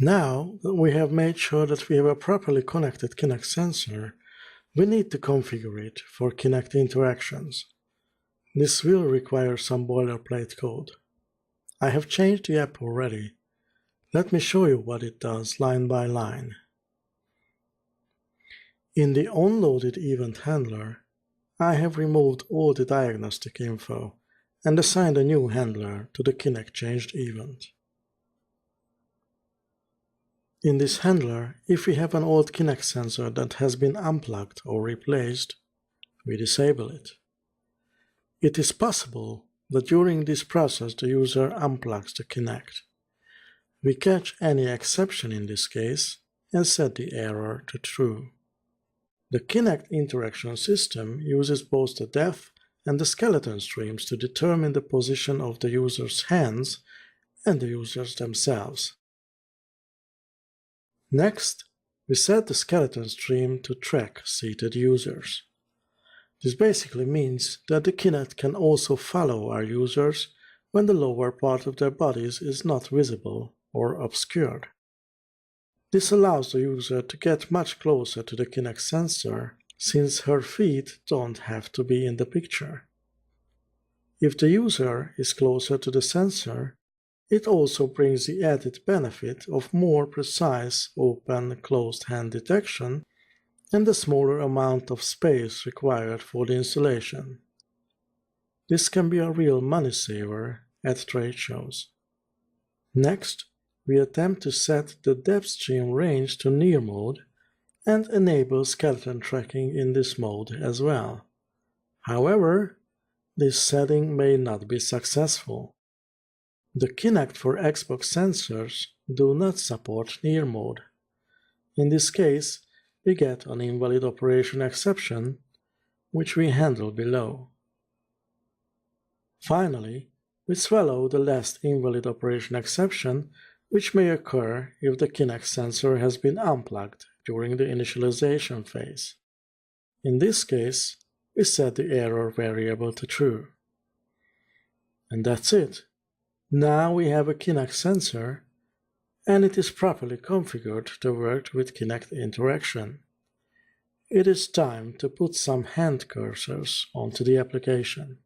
Now that we have made sure that we have a properly connected Kinect sensor, we need to configure it for Kinect interactions. This will require some boilerplate code. I have changed the app already. Let me show you what it does line by line. In the onloaded event handler, I have removed all the diagnostic info and assigned a new handler to the Kinect changed event. In this handler, if we have an old Kinect sensor that has been unplugged or replaced, we disable it. It is possible that during this process the user unplugs the Kinect. We catch any exception in this case and set the error to true. The Kinect interaction system uses both the depth and the skeleton streams to determine the position of the user's hands and the users themselves. Next, we set the skeleton stream to track seated users. This basically means that the Kinect can also follow our users when the lower part of their bodies is not visible or obscured. This allows the user to get much closer to the Kinect sensor, since her feet don't have to be in the picture. If the user is closer to the sensor, it also brings the added benefit of more precise open-closed hand detection and a smaller amount of space required for the installation. This can be a real money saver at trade shows. Next, we attempt to set the depth stream range to near mode and enable skeleton tracking in this mode as well. However, this setting may not be successful. The Kinect for Xbox sensors do not support near mode. In this case, we get an invalid operation exception, which we handle below. Finally, we swallow the last invalid operation exception, which may occur if the Kinect sensor has been unplugged during the initialization phase. In this case, we set the error variable to true. And that's it. Now we have a Kinect sensor, and it is properly configured to work with Kinect interaction. It is time to put some hand cursors onto the application.